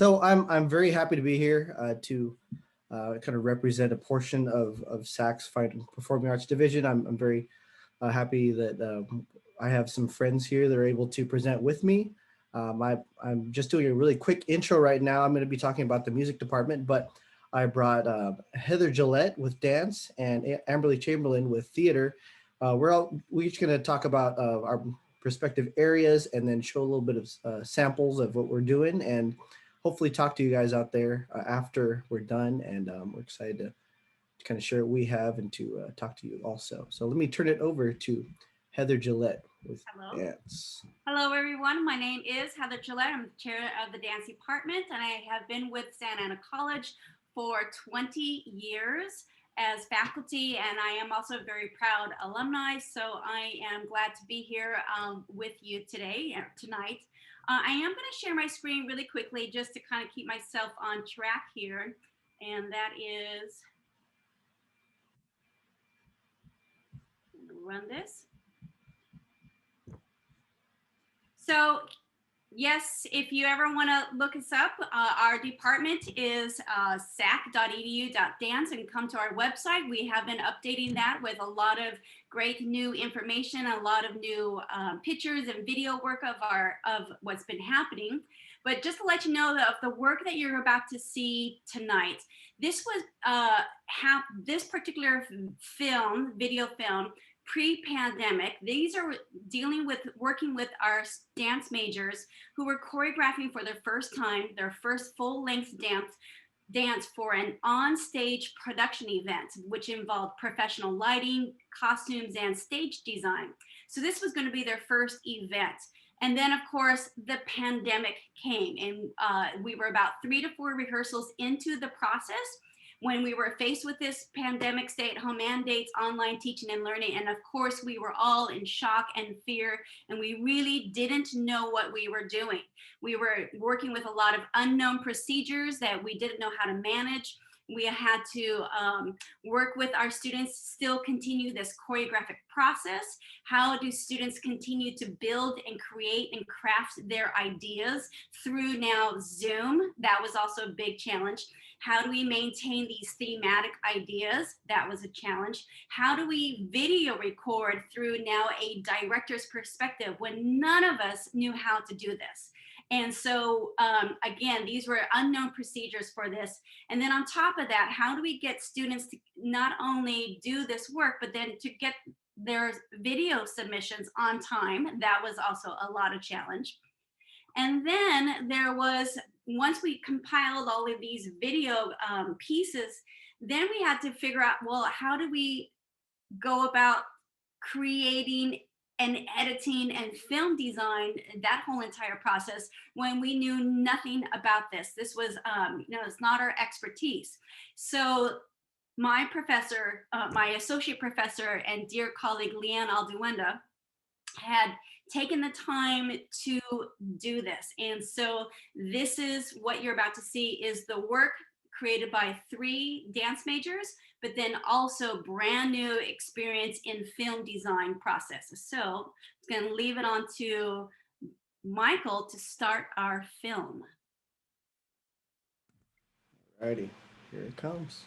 So I'm very happy to be here to kind of represent a portion of SAC's Fine and Performing Arts Division. I'm very happy that I have some friends here that are able to present with me. I'm just doing a really quick intro right now. I'm going to be talking about the music department, but I brought Heather Gillette with dance and Amberly Chamberlain with theater. We're each going to talk about our respective areas and then show a little bit of samples of what we're doing and hopefully talk to you guys out there after we're done. And we're excited to kind of share what we have and to talk to you also. So let me turn it over to Heather Gillette with dance. Hello, everyone. My name is Heather Gillette. I'm the chair of the dance department, and I have been with Santa Ana College for 20 years as faculty, and I am also a very proud alumni. So I am glad to be here with you tonight. I am going to share my screen really quickly just to kind of keep myself on track here, and that is, run this. So yes, if you ever want to look us up, our department is sac.edu.dance and come to our website. We have been updating that with a lot of great new information, a lot of new pictures and video work of what's been happening. But just to let you know of the work that you're about to see tonight, this was this particular video film, pre-pandemic. These are working with our dance majors who were choreographing for their first time, their first full-length dance for an on-stage production event, which involved professional lighting, costumes, and stage design. So this was going to be their first event. And then, of course, the pandemic came, and we were about 3 to 4 rehearsals into the process when we were faced with this pandemic, stay-at-home mandates, online teaching and learning. And of course, we were all in shock and fear, and we really didn't know what we were doing. We were working with a lot of unknown procedures that we didn't know how to manage. We had to work with our students, still continue this choreographic process. How do students continue to build and create and craft their ideas through now Zoom? That was also a big challenge. How do we maintain these thematic ideas? That was a challenge. How do we video record through now a director's perspective when none of us knew how to do this? And so, again, these were unknown procedures for this. And then on top of that, how do we get students to not only do this work, but then to get their video submissions on time? That was also a lot of challenge. And then there was, once we compiled all of these video pieces, then we had to figure out, well, how do we go about creating and editing and film design, that whole entire process, when we knew nothing about this? This was, it's not our expertise. So my professor, my associate professor and dear colleague, Leanne Alduenda, had taken the time to do this. And so this is what you're about to see, is the work created by 3 dance majors, but then also brand new experience in film design processes. So I'm going to leave it on to Michael to start our film. Alrighty, here it comes.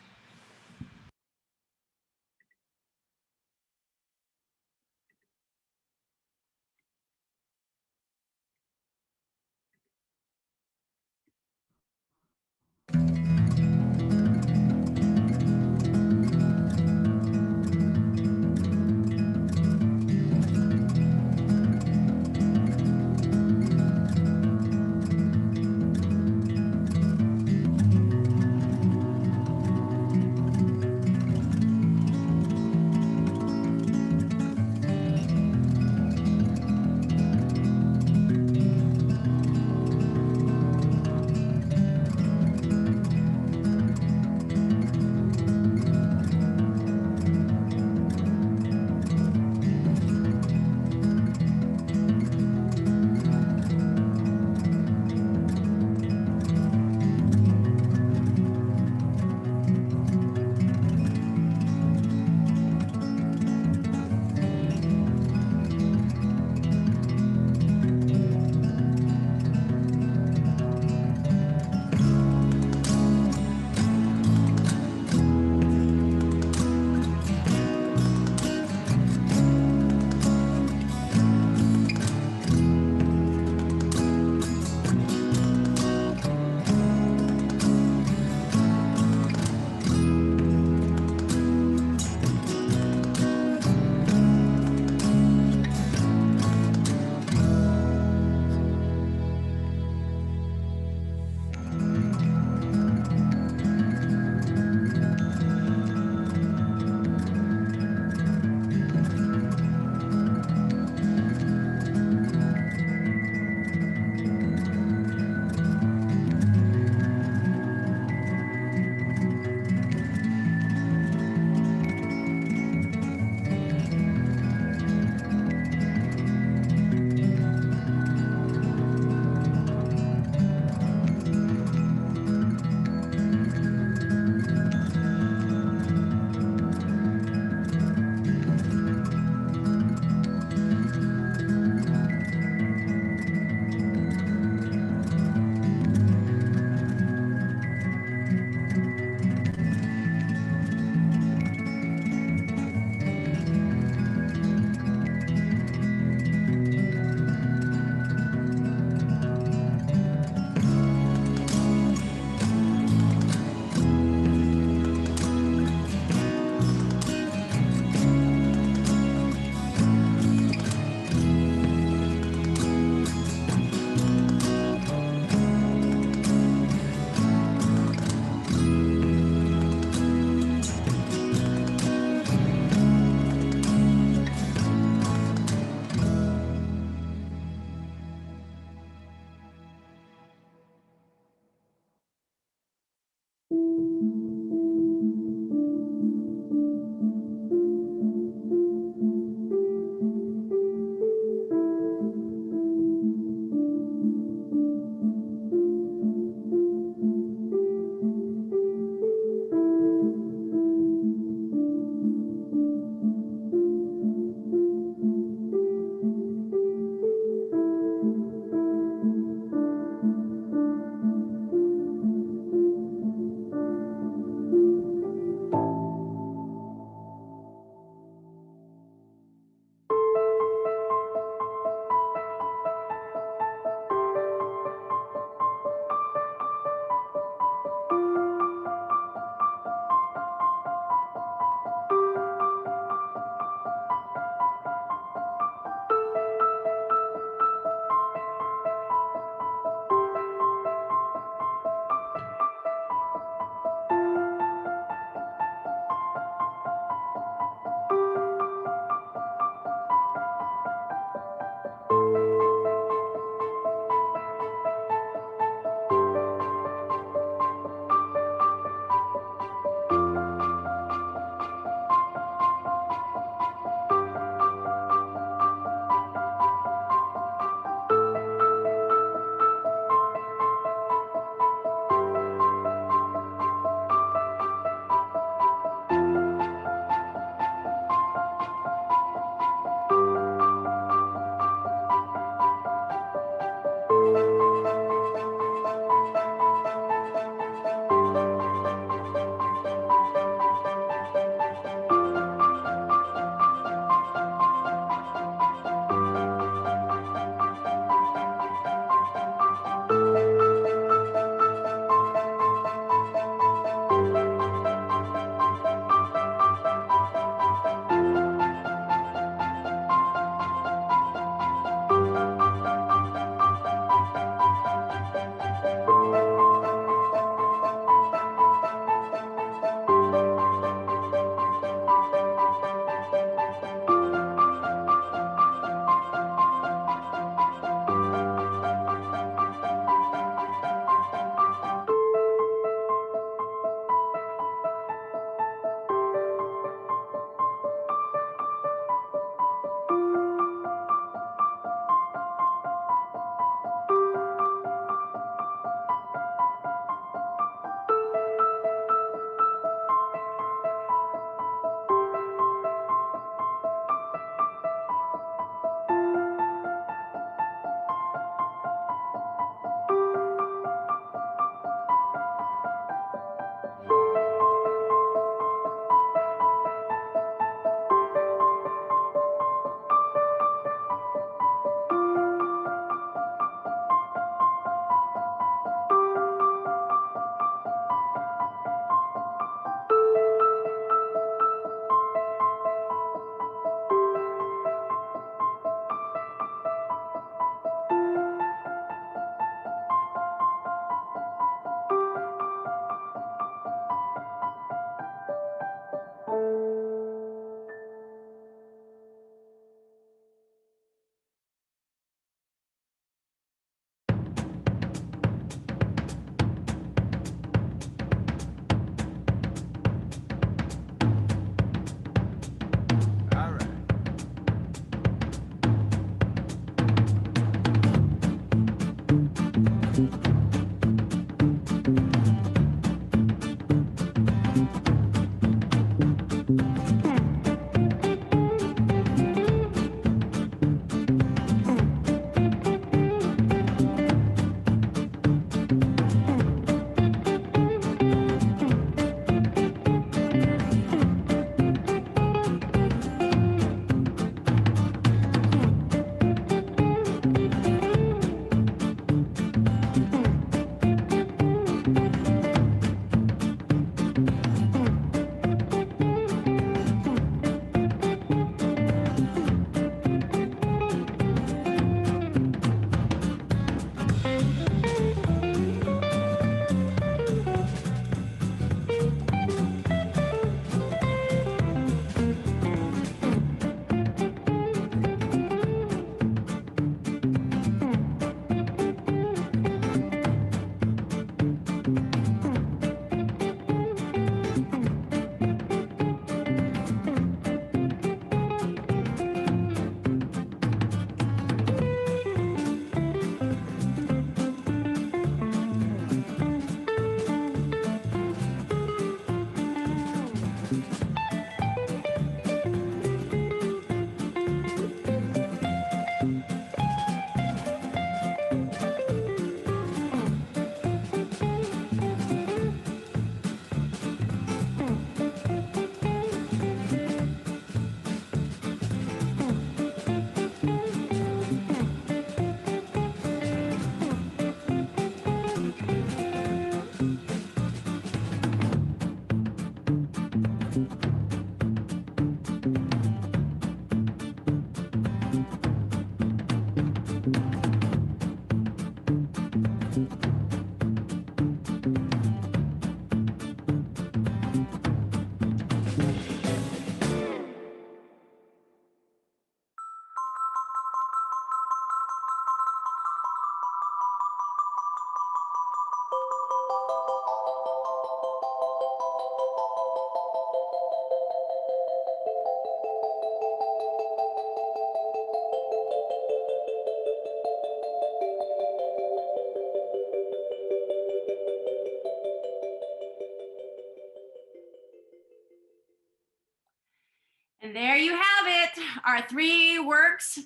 And there you have it, our 3 works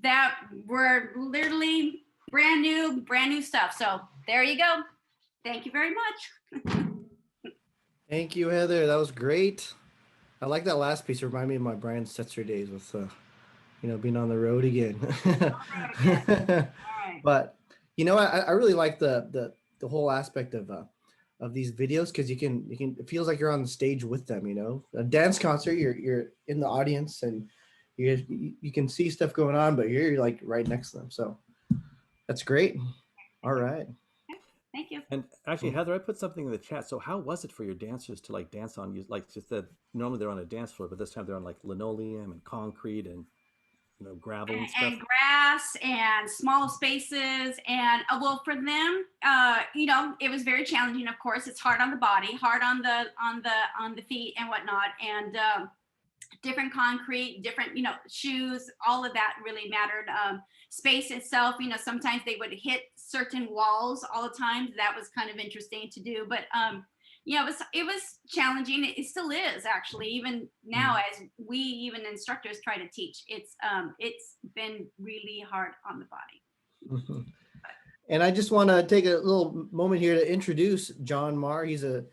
that were literally brand new stuff. So there you go. Thank you very much. Thank you, Heather. That was great. I like that last piece. It reminded me of my Brian Setzer days with, being on the road again. All right. But I really like the whole aspect of these videos because it feels like you're on the stage with them. A dance concert, you're in the audience and you can see stuff going on, but you're like right next to them. So that's great. All right. Thank you. And actually, Heather, I put something in the chat. So how was it for your dancers to like dance on you? Like just that normally they're on a dance floor, but this time they're on like linoleum and concrete and gravel and stuff. And grass and small spaces, and well, for them, it was very challenging. Of course, it's hard on the body, hard on the feet and whatnot, and different concrete, different shoes. All of that really mattered. Space itself, sometimes they would hit certain walls all the time. That was kind of interesting to do, but it was challenging. It still is actually, even now as we even instructors try to teach. It's been really hard on the body. And I just want to take a little moment here to introduce John Marr. He's a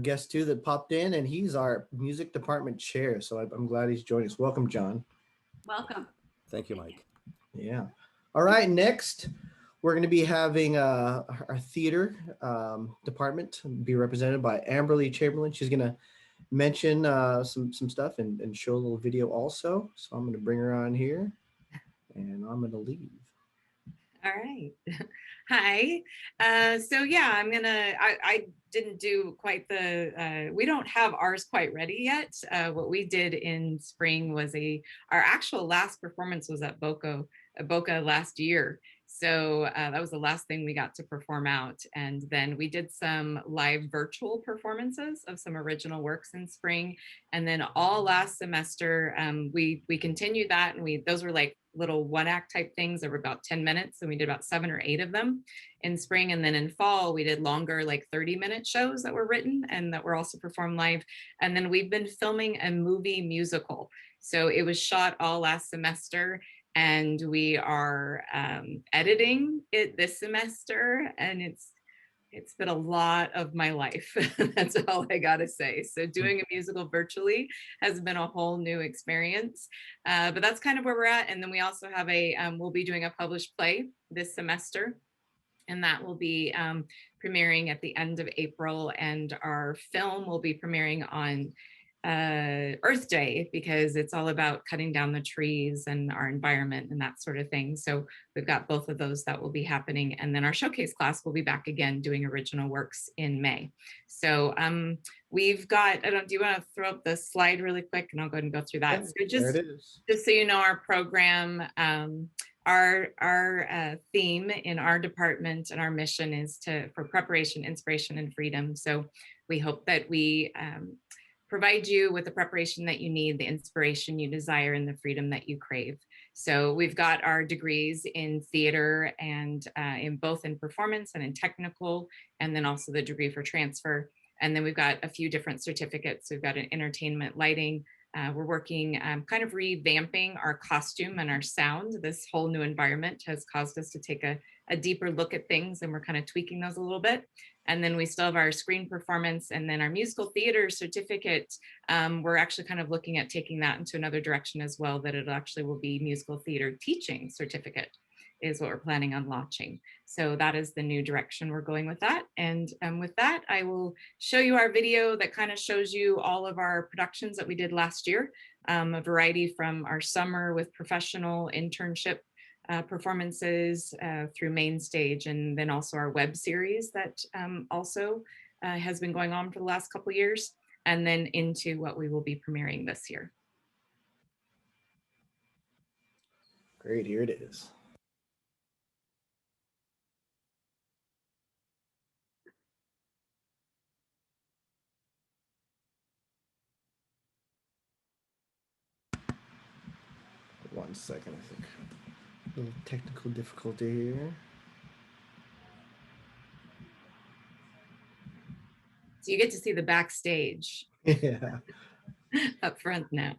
guest too that popped in, and he's our music department chair. So I'm glad he's joining us. Welcome, John. Welcome. Thank you, Mike. Yeah. All right. Next, we're going to be having our theater department be represented by Amberly Chamberlain. She's going to mention some stuff and show a little video also. So I'm going to bring her on here, and I'm going to leave. All right. Hi. So yeah, I didn't do quite we don't have ours quite ready yet. What we did in spring was our actual last performance was at Boca last year. So that was the last thing we got to perform out. And then we did some live virtual performances of some original works in spring. And then all last semester, we continued that. And those were like little 1-act type things that were about 10 minutes. And we did about 7 or 8 of them in spring. And then in fall, we did longer, like 30-minute shows that were written and that were also performed live. And then we've been filming a movie musical. So it was shot all last semester. And we are editing it this semester, and it's been a lot of my life. That's all I gotta say. So doing a musical virtually has been a whole new experience, but that's kind of where we're at. And then we also have we'll be doing a published play this semester, and that will be premiering at the end of April. And our film will be premiering on Earth Day, because it's all about cutting down the trees and our environment and that sort of thing. So we've got both of those that will be happening. And then our showcase class will be back again doing original works in May. So we've got, do you want to throw up the slide really quick, and I'll go ahead and go through that. So just so you know, our program, our theme in our department and our mission is for preparation, inspiration, and freedom. So we hope that we provide you with the preparation that you need, the inspiration you desire, and the freedom that you crave. So we've got our degrees in theater and in both in performance and in technical, and then also the degree for transfer. And then we've got a few different certificates. We've got an entertainment lighting. We're working kind of revamping our costume and our sound. This whole new environment has caused us to take a deeper look at things, and we're kind of tweaking those a little bit. And then we still have our screen performance, and then our musical theater certificate. We're actually kind of looking at taking that into another direction as well, that it actually will be musical theater teaching certificate is what we're planning on launching. So that is the new direction we're going with that. And with that, I will show you our video that kind of shows you all of our productions that we did last year, a variety from our summer with professional internship performances through main stage, and then also our web series that also has been going on for the last couple of years, and then into what we will be premiering this year. Great, here it is. One second, I think. A little technical difficulty here. So you get to see the backstage. Yeah. Up front now.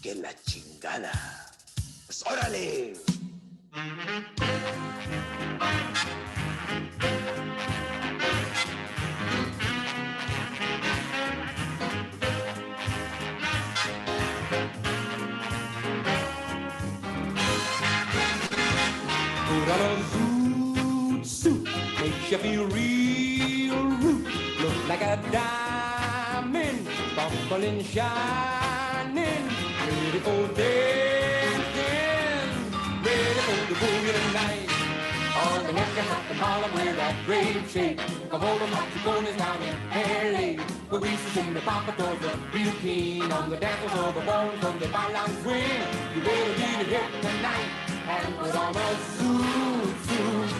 que la chingada. Pues órale. Put on a zoot suit, makes you feel real rude. Look like a diamond, bubbling, shining. Ready for dancing, ready for the boogie tonight. All the hippies up and holler with that great shake. Come hold 'em up, your ponies down in Harley. Where we used to sing the papa toys were real keen on the dancers of the bones from the ballad swing. You better be the hip tonight and put on a zoot suit.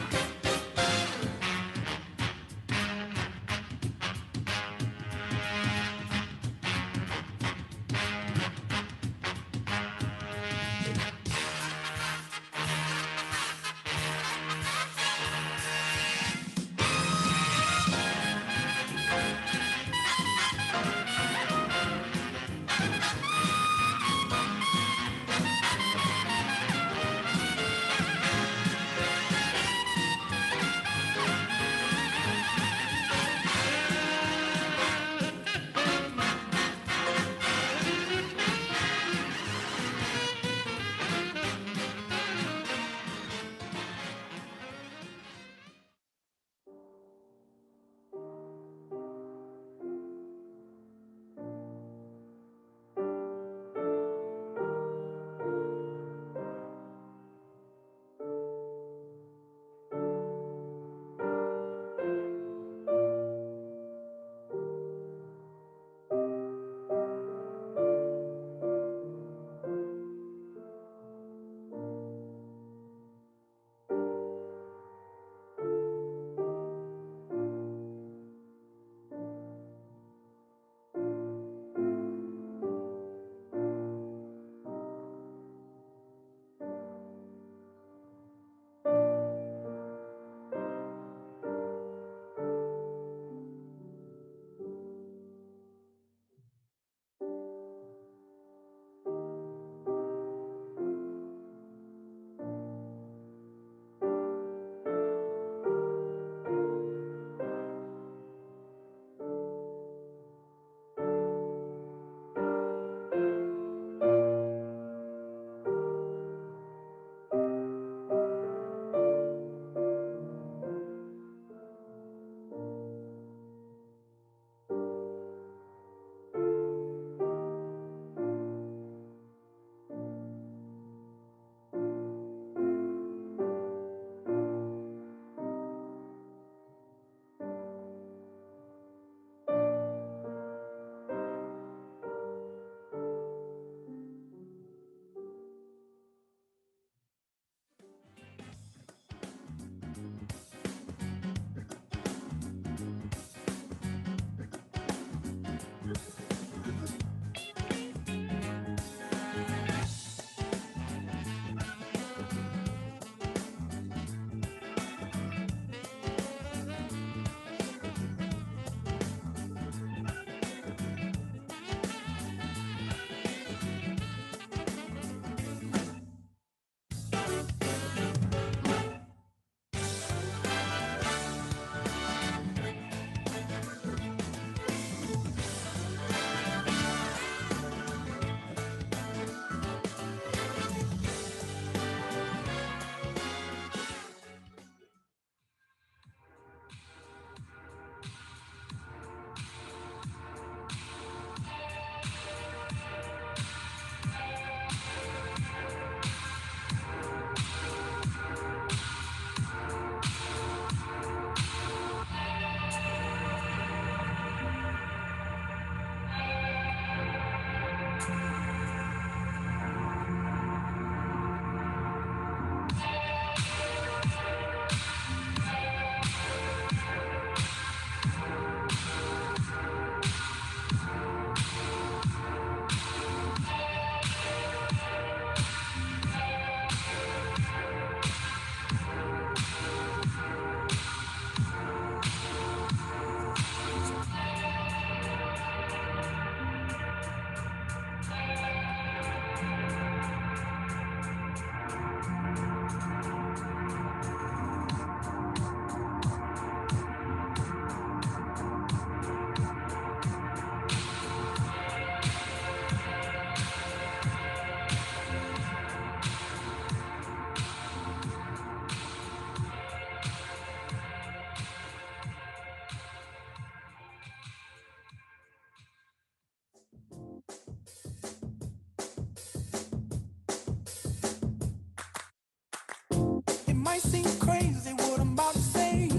might seem crazy what I'm about to say.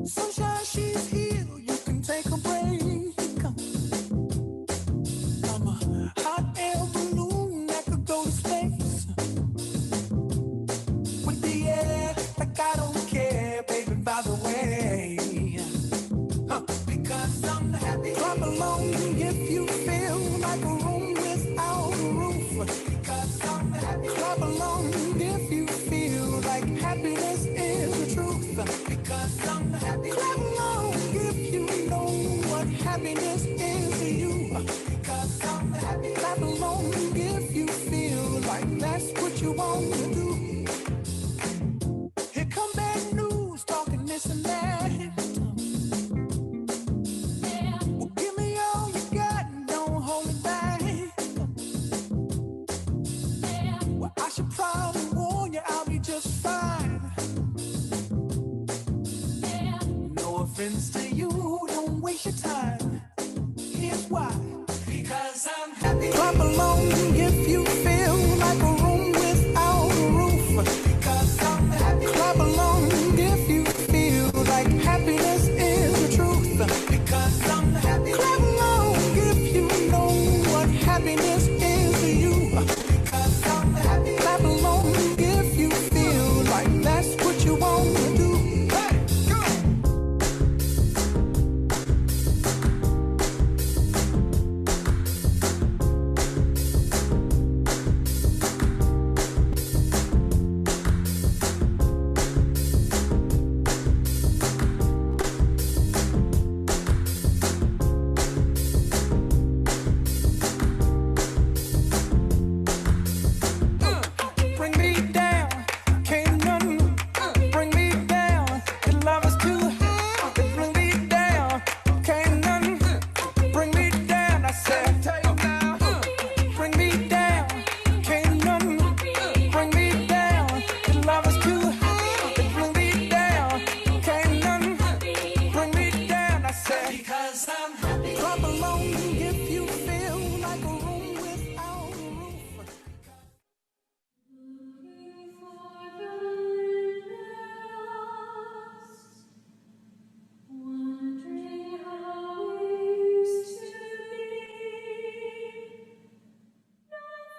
Sunshine, she's here, you can take a break. I'm a hot air balloon that could go to space. With the air, like I don't care, baby, by the way. Because I'm happy. Clap along if you feel like a room without a roof. Because I'm happy. Clap along if you feel like happiness is the truth. Because I'm happy. Clap along if you know what happiness is to you. Because I'm happy. Clap along if you feel like that's what you want to do. Here come bad news, talking this and that. Well, give me all you got and don't hold it back. Well, I should probably warn you, I'll be just fine. No offense to you, don't waste your time. Here's why. Because I'm happy. Clap along if you feel like a room without a roof. Because I'm happy. Clap along if you feel like happiness is the truth. Because I'm happy. Clap along if you know what happiness is to you. Because I'm happy. Clap along if you feel like that's what you want to do. Hey, go! Bring me down, can't nothing bring me down. Your love is too high, bring me down, can't nothing bring me down. I said, bring me down, can't nothing bring me down. Your love is too high, bring me down, can't nothing bring me down. I said, because I'm happy. Clap along if you feel like a room without a roof. Wondering how we used to be. Nothing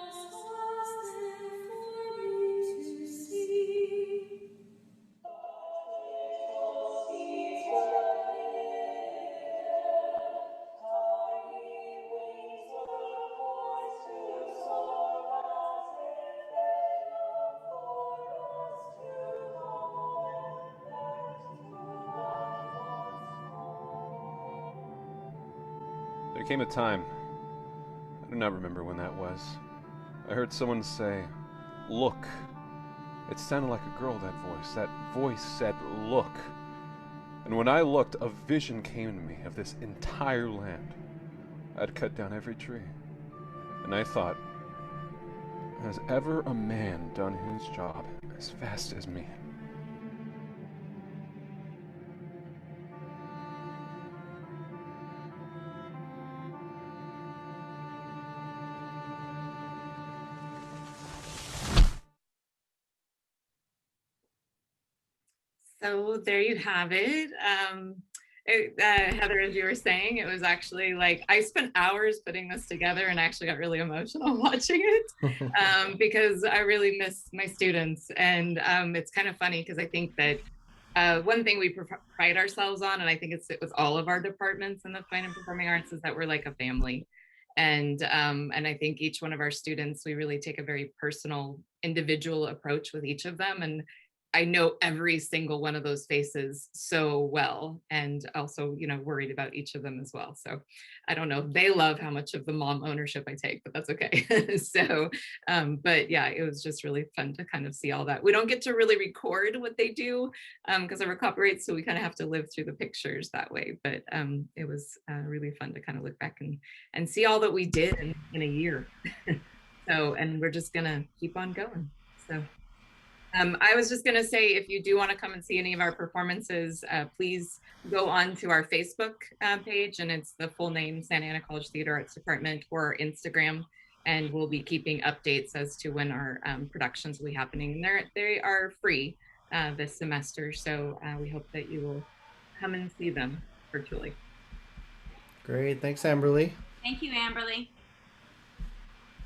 of was there for me to see. There came a time, I do not remember when that was, I heard someone say, "Look." It sounded like a girl, that voice. That voice said, "Look." And when I looked, a vision came to me of this entire land. I'd cut down every tree. And I thought, has ever a man done his job as fast as me? So there you have it. Heather, as you were saying, it was actually like I spent hours putting this together and actually got really emotional watching it because I really miss my students. And it's kind of funny because I think that one thing we pride ourselves on, and I think it's with all of our departments in the fine and performing arts, is that we're like a family. And I think each one of our students, we really take a very personal, individual approach with each of them. And I know every single one of those faces so well, and also, you know, worried about each of them as well. So I don't know if they love how much of the mom ownership I take, but that's okay. So, but yeah, it was just really fun to kind of see all that. We don't get to really record what they do because of our copyright, so we kind of have to live through the pictures that way. But it was really fun to kind of look back and see all that we did in a year. So, and we're just gonna keep on going. So. I was just going to say, if you do want to come and see any of our performances, please go on to our Facebook page, and it's the full name, Santa Ana College Theater Arts Department, or our Instagram, and we'll be keeping updates as to when our productions will be happening. And they are free this semester, so we hope that you will come and see them virtually. Great, thanks, Amberly. Thank you, Amberly.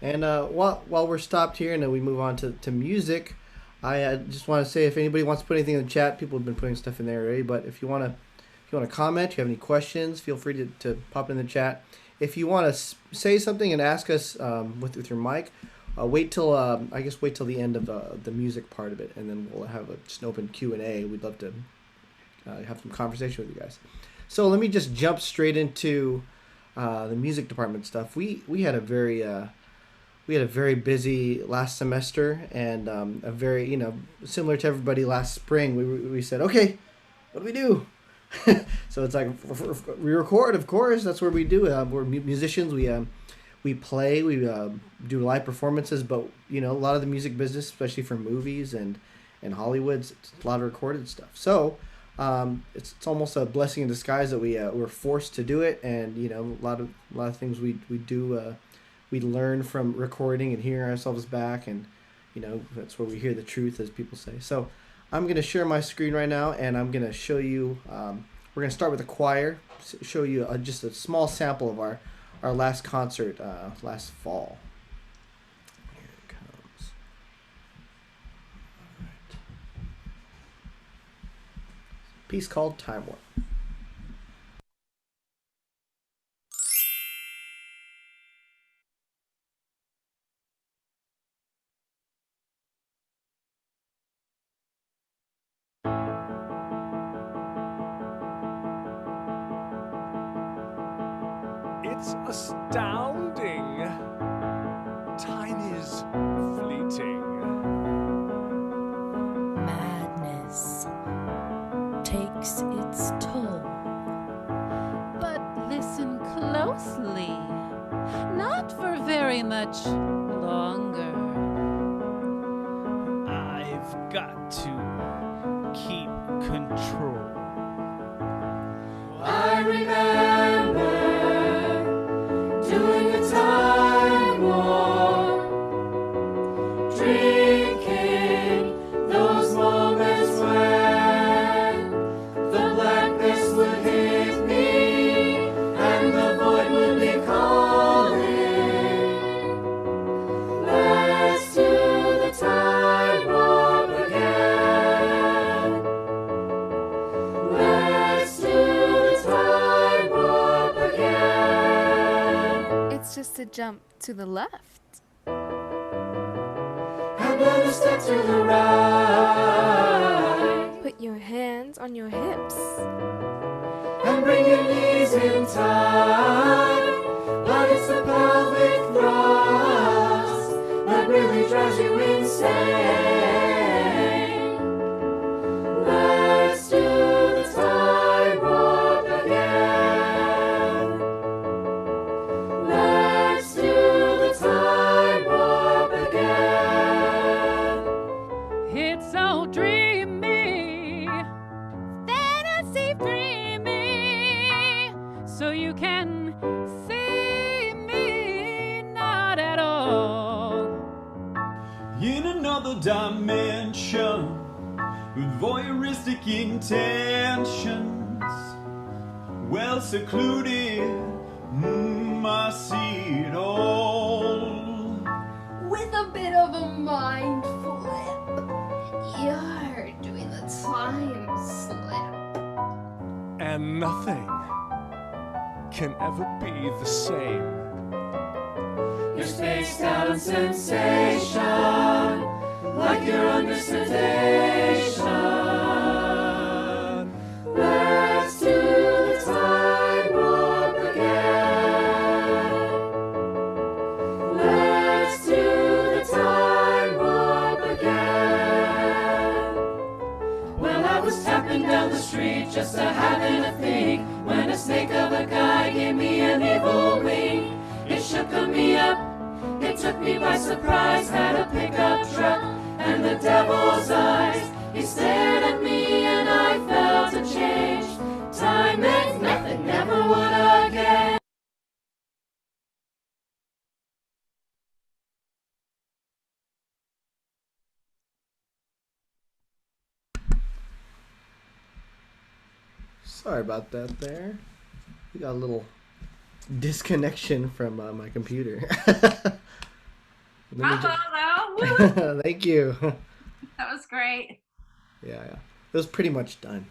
And while we're stopped here and then we move on to music, I just want to say if anybody wants to put anything in the chat, people have been putting stuff in there already. But if you want to comment, if you have any questions, feel free to pop it in the chat. If you want to say something and ask us with your mic, wait till the end of the music part of it, and then we'll have just an open Q&A. We'd love to have some conversation with you guys. So let me just jump straight into the music department stuff. We had a very busy last semester, and a very, similar to everybody last spring, we said, okay, what do we do? So it's like, we record, of course, that's where we do. We're musicians, we play, we do live performances, but, a lot of the music business, especially for movies and Hollywood, it's a lot of recorded stuff. So it's almost a blessing in disguise that we're forced to do it, and, a lot of things we do, we learn from recording and hearing ourselves back, and that's where we hear the truth, as people say. So I'm going to share my screen right now, and I'm going to show you, we're going to start with the choir, show you just a small sample of our last concert last fall. Here it comes. All right. Piece called Time Warp. It's astounding. Time is fleeting. Madness takes its toll. But listen closely. Not for very much longer. I've got to keep control. I remember doing a time warp, drinking those moments when the blackness would hit me and the void would be calling. Let's do the time warp again. Let's do the time warp again. It's just a jump to the left. And then a step to the right. Put your hands on your hips. And bring your knees in tight. But it's the pelvic thrust that really drives you insane. Let's do the time warp again. Let's do the time warp again. It's so dreamy, fantasy dreamy, so you can see me not at all. In another dimension, with voyeuristic intentions, well secluded, I see it all. With a bit of a mind flip, you're doing the time slip. And nothing can ever be the same. You're spaced out on sensation, like you're under sedation. Let's do the time warp again. Let's do the time warp again. Well, I was tapping down the street just a having a think, when a snake of a guy gave me an evil wink. It shook me up, it took me by surprise, had a pickup truck and the devil's eyes. He stared at me and I felt a change. Time meant nothing, never would again. Sorry about that there. We got a little disconnection from my computer. Bravo, though. Woo! Thank you. That was great. Yeah. It was pretty much done.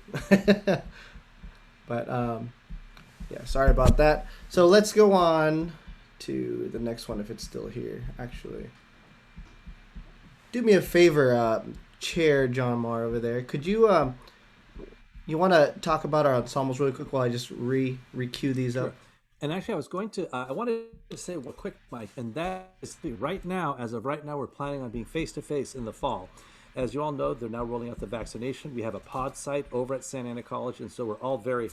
But yeah, sorry about that. So let's go on to the next one if it's still here, actually. Do me a favor, Chair John Marr over there. Could you you want to talk about our ensembles really quick while I just re-cue these up? Sure. And actually, I was going to, I wanted to say real quick, Mike, and that is right now, as of right now, we're planning on being face-to-face in the fall. As you all know, they're now rolling out the vaccination. We have a pod site over at Santa Ana College, and so we're all very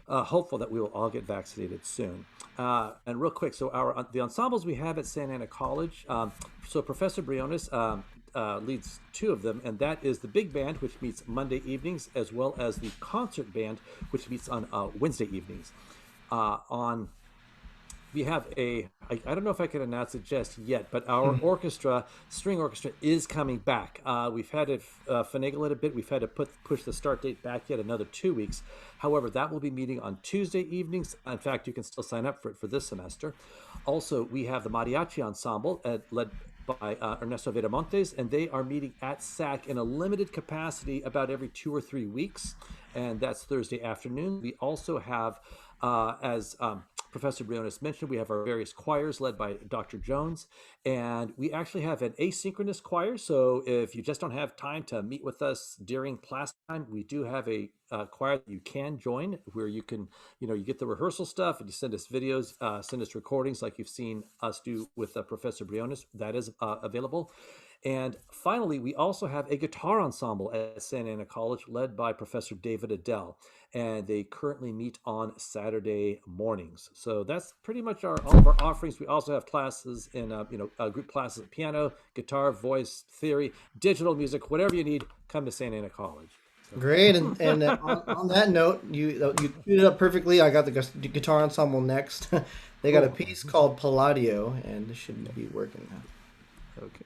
hopeful that we will all get vaccinated soon. And real quick, so the ensembles we have at Santa Ana College, so Professor Briones leads two of them, and that is the big band, which meets Monday evenings, as well as the concert band, which meets on Wednesday evenings. We have I don't know if I can announce it just yet, but our orchestra, string orchestra, is coming back. We've had to finagle it a bit. We've had to push the start date back yet another 2 weeks. However, that will be meeting on Tuesday evenings. In fact, you can still sign up for it for this semester. Also, we have the Mariachi Ensemble led by Ernesto Viramontes, and they are meeting at SAC in a limited capacity about every 2 or 3 weeks, and that's Thursday afternoon. We also have, as Professor Briones mentioned, we have our various choirs led by Dr. Jones, and we actually have an asynchronous choir. So if you just don't have time to meet with us during class time, we do have a choir that you can join, where you can, you get the rehearsal stuff, and you send us videos, send us recordings like you've seen us do with Professor Briones. That is available. And finally, we also have a guitar ensemble at Santa Ana College led by Professor David Adele, and they currently meet on Saturday mornings. So that's pretty much all of our offerings. We also have classes in, group classes of piano, guitar, voice, theory, digital music, whatever you need, come to Santa Ana College. So. Great, and on that note, you queued it up perfectly. I got the guitar ensemble next. They got a piece called Palladio, and this should be working now. Okay.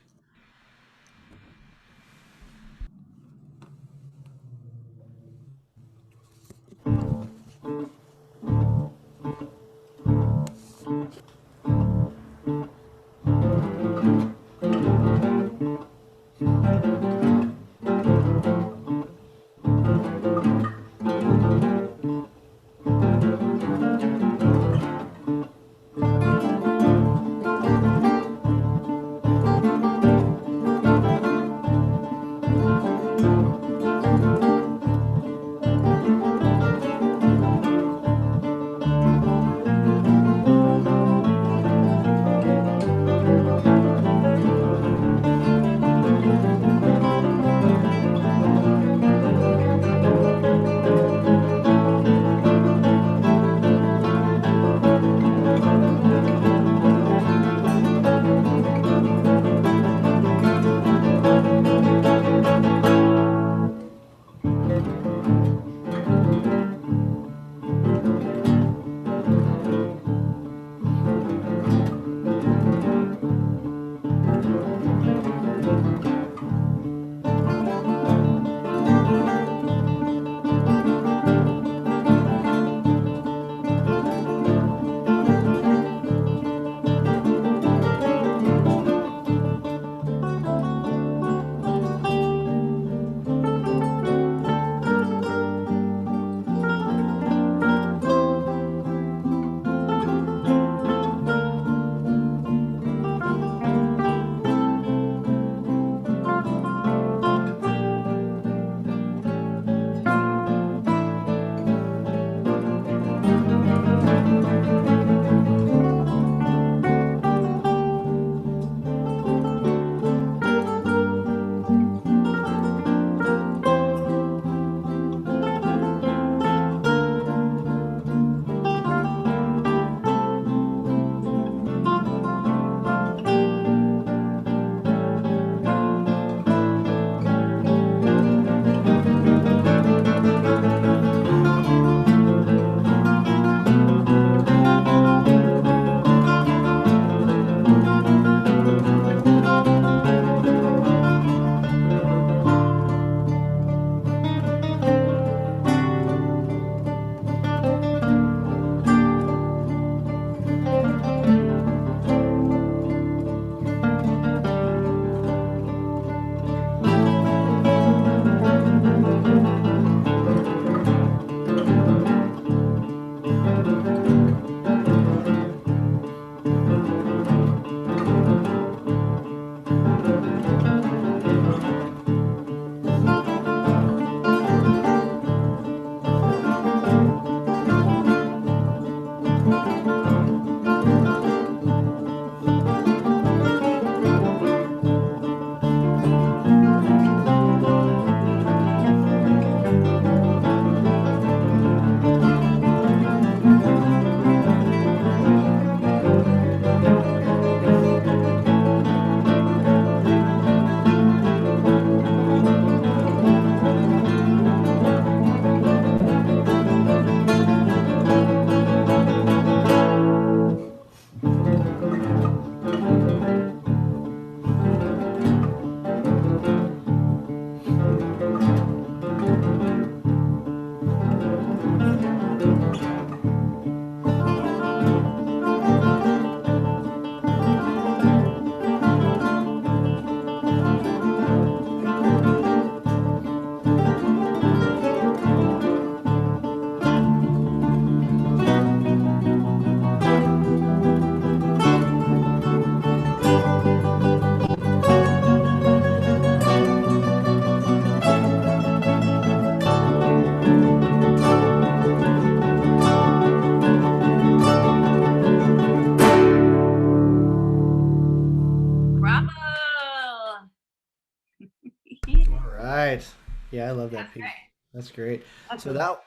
Yeah, I love that That's piece. great. That's great. So Awesome.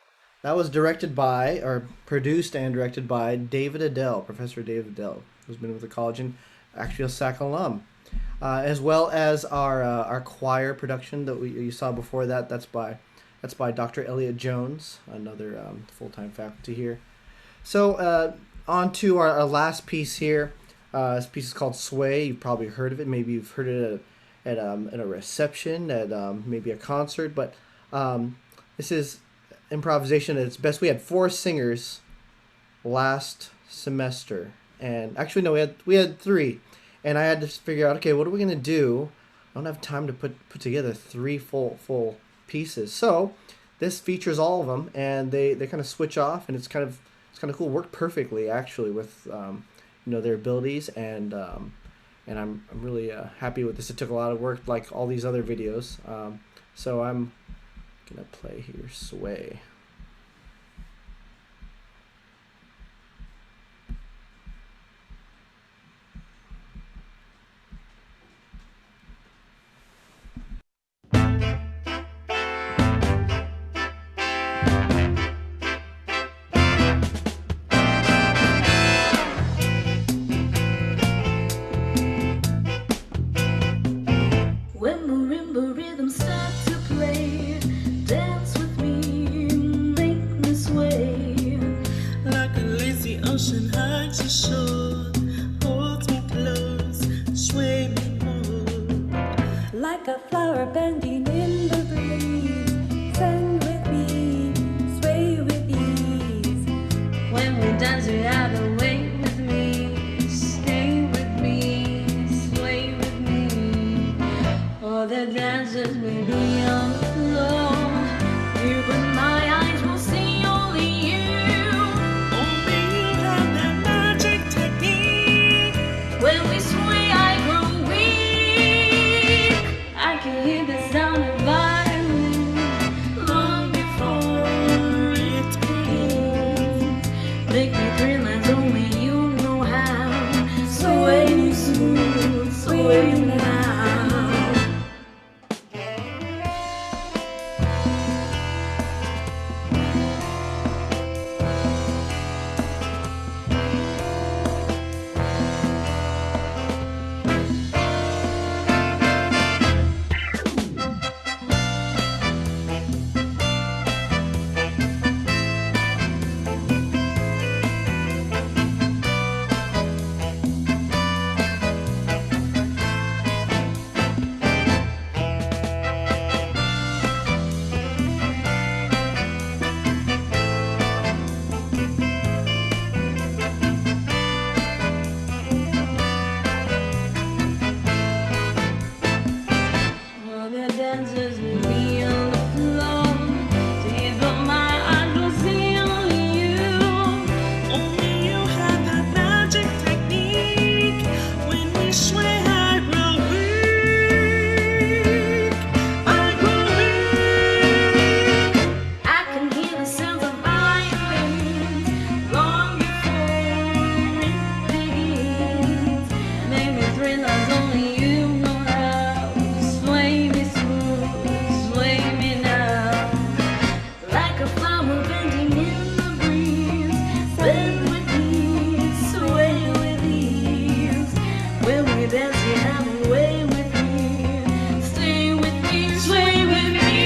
that was directed by, or produced and directed by David Adele, Professor David Adele, who's been with the college and actually a SAC alum, as well as our choir production that you saw before that. That's by Dr. Elliot Jones, another full time faculty here. So on to our last piece here. This piece is called Sway. You've probably heard of it. Maybe you've heard it at a reception, at maybe a concert. But this is improvisation at its best. We had 4 singers last semester, and actually no, we had 3, and I had to figure out, okay, what are we gonna do? I don't have time to put together 3 full pieces. So this features all of them, and they kind of switch off, and it's kind of cool. Worked perfectly actually with their abilities, and I'm really happy with this. It took a lot of work, like all these other videos. So I'm gonna play here, Sway. When marimba rhythms start to play, dance with me, make me sway. Like a lazy ocean hugs the shore, holds me close, sway me more. Like a flower bending in the breeze, bend with me, sway with ease. When we dance, you have a way with me, stay with me, sway with me. All the dancers may be on the floor. You but my eyes will see only you. Only you have that magic technique. When we sway, I grow weak. I can hear the sound of violin long before it begins. Make me thrill as only you know how. Sway me smooth, sway me now. All the dancers will be on the floor. Deep of my eyes will see only you. Only you have that magic technique. When we sway, I grow weak. I grow weak. I can hear the sounds of violins long before it begins. Make me thrill as only you know how. Sway me smooth, sway me now. Like a flower bending in the breeze. Bend with me, sway with ease. When we dance, you have a way with me. Stay with me, sway with me.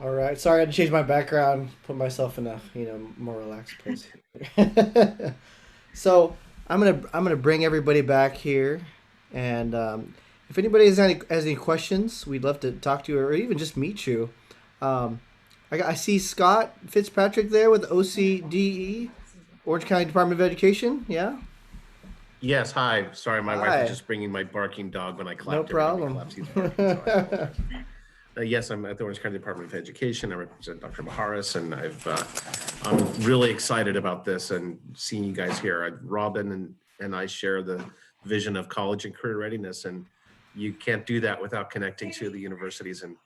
All right. Sorry, I had to change my background, put myself in a more relaxed place here. So I'm gonna bring everybody back here, and if anybody has any questions, we'd love to talk to you or even just meet you. I see Scott Fitzpatrick there with OCDE, Orange County Department of Education. Yeah. Yes, hi. Sorry, my wife Hi. was just bringing my barking dog when I clapped. No Every time he problem. claps, he's barking, so I apologize. Yes, I'm at the Orange County Department of Education. I represent Dr. Maharis, and I'm really excited about this and seeing you guys here. Robin and I share the vision of college and career readiness, and you can't do that without connecting to the universities and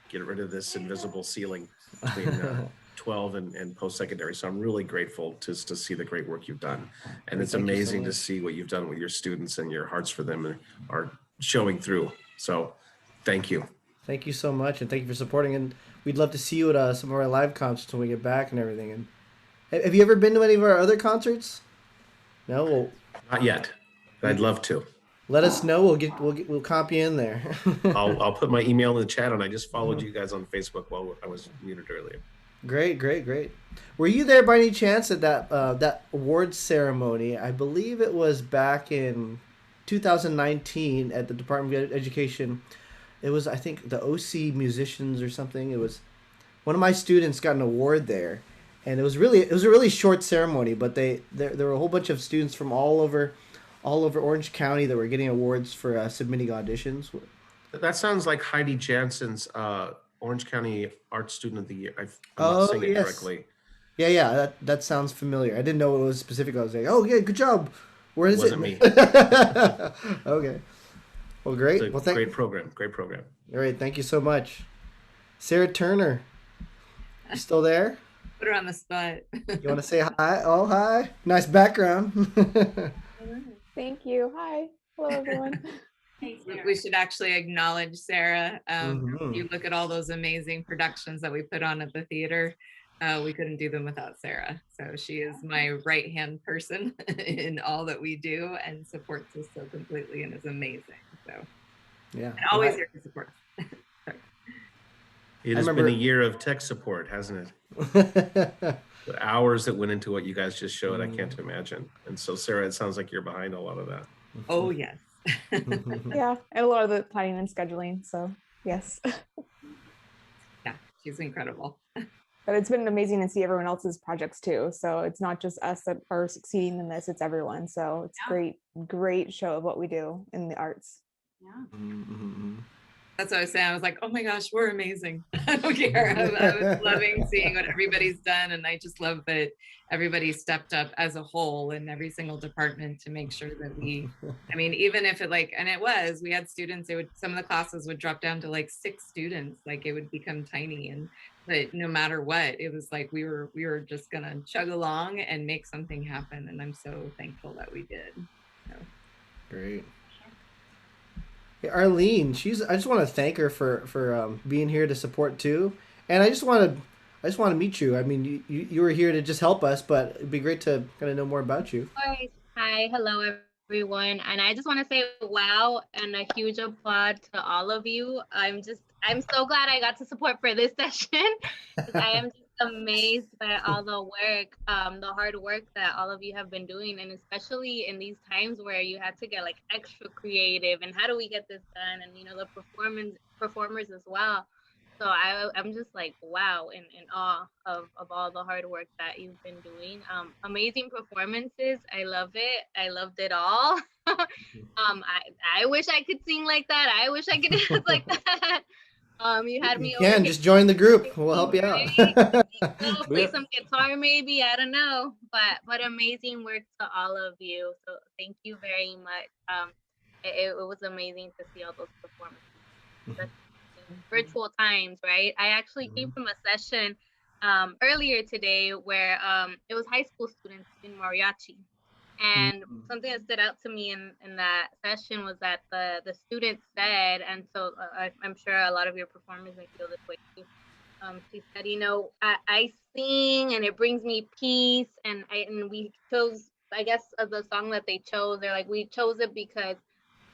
get rid of this invisible ceiling between 12 and post-secondary. So I'm really grateful to see the great work you've done. And it's Thank you so amazing to much. see what you've done with your students, and your hearts for them are showing through. So thank you. Thank you so much, and thank you for supporting. And we'd love to see you at some of our live concerts when we get back and everything. And have you ever been to any of our other concerts? No. Well, Not yet, but I'd love to. let us know. We'll comp you in there. I'll put my email in the chat, and I just followed you guys on Facebook while I was muted earlier. Great. Were you there by any chance at that awards ceremony? I believe it was back in 2019 at the Department of Education. It was, I think, the OC musicians or something. It was one of my students got an award there, and it was a really short ceremony. But there were a whole bunch of students from all over Orange County that were getting awards for submitting auditions. That sounds like Heidi Jansen's Orange County Art Student of the Year. I'm not saying it correctly. Yeah, that sounds familiar. I didn't know it was specific. I was like, oh yeah, good job. Where is it? Wasn't me. Okay. Well, great. Well, great program. All right, thank you so much. Sarah Turner, you still there? Put her on the spot. You want to say hi? Oh, hi. Nice background. Thank you. Hi. Hello, everyone. We should actually acknowledge Sarah. Mhm. You look at all those amazing productions that we put on at the theater. We couldn't do them without Sarah. So she is my right-hand person in all that we do, and supports us so completely, and is amazing. So yeah, and always here to support us. It has been a year of tech support, hasn't it? The hours that went into what you guys just showed, I can't imagine. And so, Sarah, it sounds like you're behind a lot of that. Oh, yes. Yeah, and a lot of the planning and scheduling. So, yes. Yeah, she's incredible. But it's been amazing to see everyone else's projects too. So it's not just us that are succeeding in this, it's everyone. So it's great show of what we do in the arts. Yeah. That's what I was saying. I was like, oh my gosh, we're amazing. I don't care. I was loving seeing what everybody's done. And I just love that everybody stepped up as a whole in every single department to make sure that even if it we had students, some of the classes would drop down to like 6 students, like it would become tiny. But no matter what, it was like we were just gonna chug along and make something happen. And I'm so thankful that we did. So. Great. Hey, Arlene, I just want to thank her for being here to support too, and I just want to meet you. I mean, you were here to just help us, but it'd be great to kind of know more about you. Hi, hello everyone, and I just want to say wow and a huge applaud to all of you. I'm so glad I got to support for this session. I am just amazed by all the work, the hard work that all of you have been doing, and especially in these times where you had to get like extra creative and how do we get this done, and the performers as well. So I'm just like wow, in awe of all the hard work that you've been doing. Amazing performances. I love it. I loved it all. I wish I could sing like that. I wish I could dance like that. You had me. You can just join the group. We'll help you out. Play some guitar, maybe. I don't know, but amazing work to all of you. So thank you very much. It was amazing to see all those performances. Virtual times, right? I actually came from a session earlier today where it was high school students in mariachi. And something that stood out to me in that session was that the students said, and so I'm sure a lot of your performers may feel this way too. She said, I sing and it brings me peace. And we chose, I guess, the song that they chose. They're like, we chose it because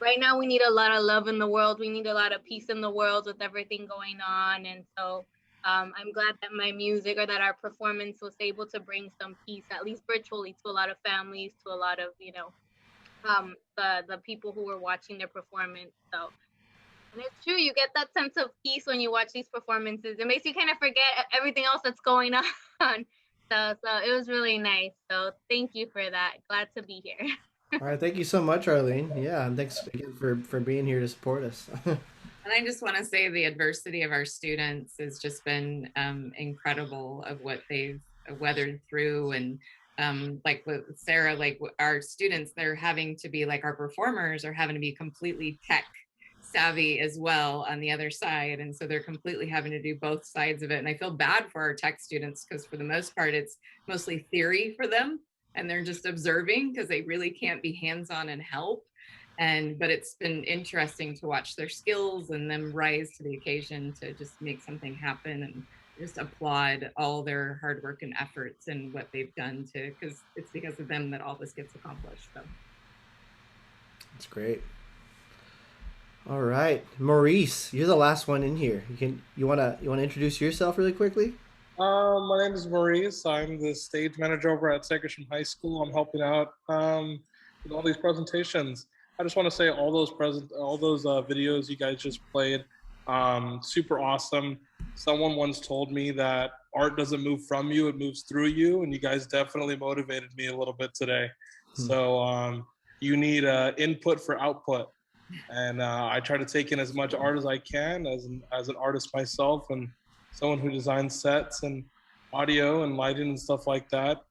right now we need a lot of love in the world. We need a lot of peace in the world with everything going on. And so I'm glad that my music or that our performance was able to bring some peace, at least virtually, to a lot of families, to a lot of, the people who were watching their performance. So, and it's true, you get that sense of peace when you watch these performances. It makes you kind of forget everything else that's going on. So it was really nice. So thank you for that. Glad to be here. All right, thank you so much, Arlene. Yeah, and thanks again for being here to support us. And I just want to say the adversity of our students has just been incredible of what they've weathered through. And like with Sarah, like our students, they're having to be like our performers are having to be completely tech savvy as well on the other side. And so they're completely having to do both sides of it. And I feel bad for our tech students because for the most part, it's mostly theory for them. And they're just observing because they really can't be hands-on and help. But it's been interesting to watch their skills and them rise to the occasion to just make something happen, and just applaud all their hard work and efforts and what they've done because it's because of them that all this gets accomplished. So That's great. All right, Maurice, you're the last one in here. You wanna introduce yourself really quickly? My name is Maurice. I'm the stage manager over at Segerstrom High School. I'm helping out with all these presentations. I just want to say all those videos you guys just played, super awesome. Someone once told me that art doesn't move from you, it moves through you, and you guys definitely motivated me a little bit today. So you need input for output. And I try to take in as much art as I can as an artist myself and someone who designs sets and audio and lighting and stuff like that.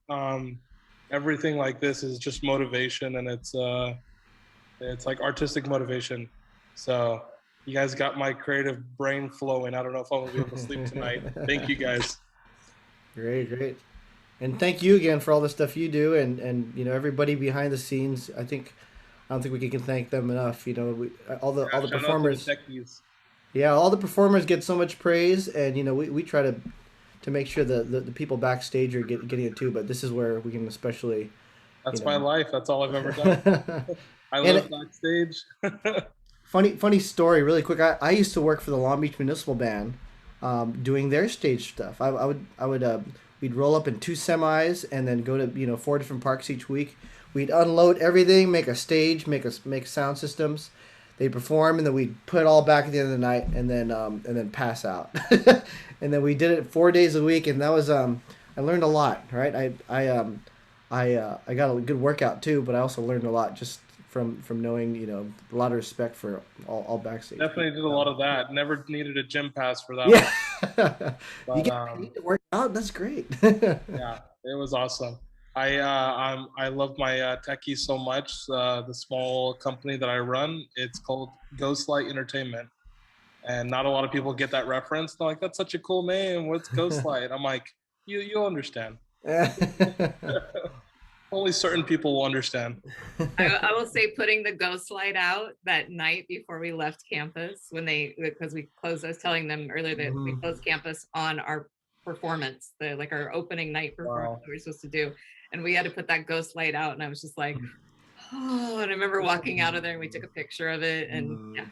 Everything like this is just motivation, and it's like artistic motivation. So you guys got my creative brain flowing. I don't know if I'm gonna be able to sleep tonight. Thank you guys. Great. And thank you again for all the stuff you do, and everybody behind the scenes. I don't think we can thank them enough. All the performers. All the performers get so much praise, and we try to make sure that the people backstage are getting it too. But this is where we can especially. That's my life. That's all I've ever done. I live backstage. Funny story, really quick. I used to work for the Long Beach Municipal Band, doing their stage stuff. We'd roll up in 2 semis and then go to 4 different parks each week. We'd unload everything, make a stage, make sound systems. They'd perform, and then we'd put it all back at the end of the night, and then pass out. And then we did it 4 days a week, and that was I learned a lot. Right, I got a good workout too, but I also learned a lot just from knowing a lot of respect for all backstage. Definitely did a lot of that. Never needed a gym pass for that. Yeah, but, you get paid to work out. That's great. Yeah, it was awesome. I love my techies so much. The small company that I run, it's called Ghostlight Entertainment, and not a lot of people get that reference. They're like, "That's such a cool name. What's Ghostlight?" I'm like, "You'll understand." Only certain people will understand. I will say, putting the ghost light out that night before we left campus, because we closed. I was telling them earlier that we closed campus on our performance, our opening night performance that we were supposed to do, and we had to put that ghost light out, and I was just like, oh. And I remember walking out of there, and we took a picture of it, and yeah.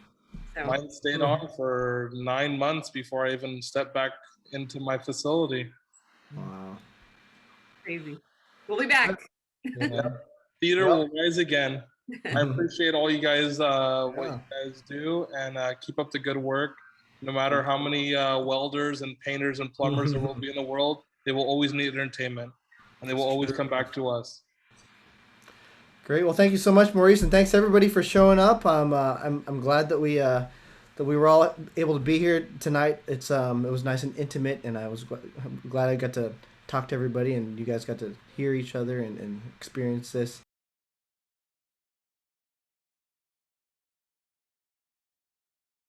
So mine stayed on for 9 months before I even stepped back into my facility. Wow, crazy. We'll be back. Yeah. Theater will rise again. I appreciate all you guys, what you guys do, and keep up the good work. No matter how many welders and painters and plumbers there will be in the world, they will always need entertainment, and they will always come back to us. Great. Well, thank you so much, Maurice, and thanks everybody for showing up. I'm glad that we were all able to be here tonight. It was nice and intimate, and I'm glad I got to talk to everybody, and you guys got to hear each other and experience this.